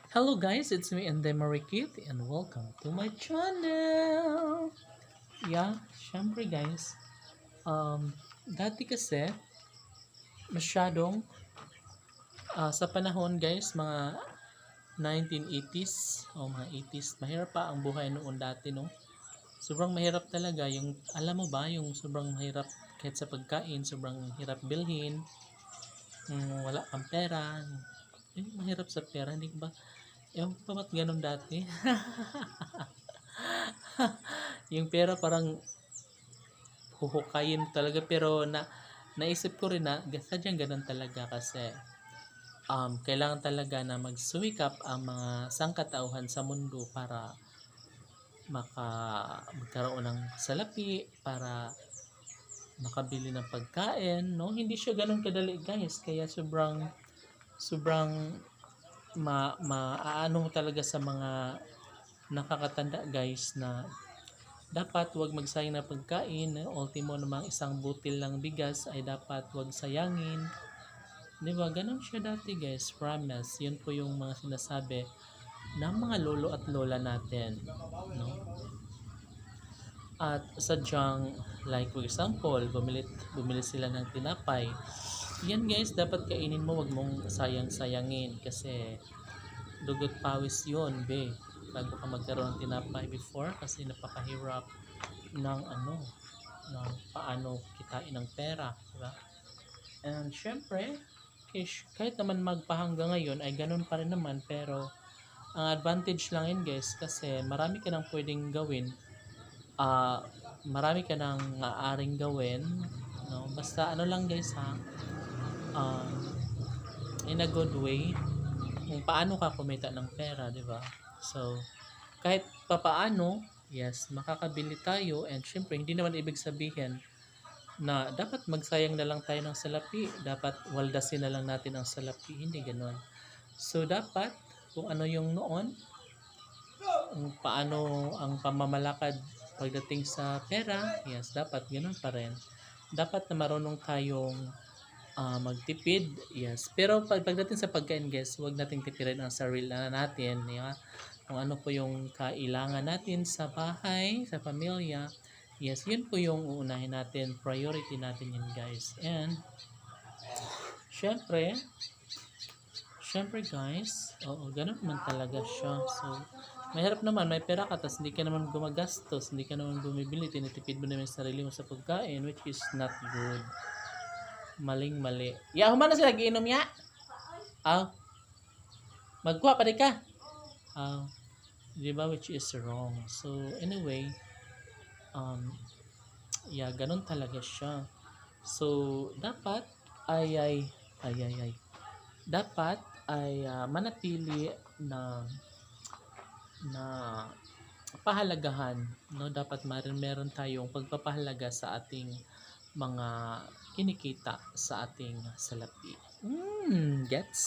Hello guys, it's me and Marikit and welcome to my channel. Syempre guys, dati kasi masyadong sa panahon guys, mga 1980s o mga 80s, mahirap pa ang buhay noon dati no. Sobrang mahirap talaga yung, alam mo ba, yung sobrang mahirap kahit sa pagkain, sobrang hirap bilhin, wala kang pera, mahirap sa pera, hindi ba? Ewan ko ba ba't ganun dati? Yung pera parang huhukayin talaga pero naisip ko rin na sadyang ganun talaga kasi kailangan talaga na magsumikap ang mga sangkatauhan sa mundo para magkaroon ng salapi, para makabili ng pagkain, no? Hindi siya ganun kadali guys, kaya sobrang maaano talaga sa mga nakakatanda guys na dapat wag magsayang na pagkain. Ultimo namang isang butil ng bigas ay dapat wag sayangin. Di ba? Ganun siya dati guys. Promise. Yun po yung mga sinasabi ng mga lolo at lola natin. No? At sadyang, like for example, bumili sila ng tinapay. Yan guys, dapat kainin mo. Wag mong sayang-sayangin kasi dugot pawis yun, be. Bago ka magkaroon ng tinapay before kasi napakahirap ng ng paano kitain ng pera, diba? And syempre, kahit naman magpahangga ngayon ay ganun pa rin naman pero ang advantage lang yun guys kasi marami ka nang pwedeng gawin. Marami ka nang maaaring gawin, no? Basta ano lang guys ha, um, in a good way, kung paano ka kumita ng pera, di ba? So, kahit papaano, yes, makakabili tayo and syempre hindi naman ibig sabihin na dapat magsayang na lang tayo ng salapi, dapat waldasin na lang natin ang salapi, hindi ganoon. So, dapat kung ano yung noon, kung paano ang pamamalakad pagdating sa pera, yes, dapat ganoon pa rin. Dapat na marunong tayong magtipid, yes. Pero pagdating sa pagkain, guys, huwag nating tipirin ang sarili natin, yeah? Kung ano po yung kailangan natin sa bahay, sa pamilya, yes, yun po yung uunahin natin, priority natin yun, guys. And, syempre, guys, oo, ganun naman talaga siya. So, mahirap naman, may pera ka, tapos hindi ka naman gumagastos, hindi ka naman bumibili, tinitipid mo naman yung sarili mo sa pagkain, which is not good. Maling-mali. Ya, humana sila giinom ya? Aw. Magkuha pa di ka? Aw. Di ba, which is wrong. So, anyway, ganun talaga siya. So, dapat ay dapat ay manatili na pahalagahan, no? Dapat meron tayong pagpapahalaga sa ating mga kinikita sa ating salapi. Gets?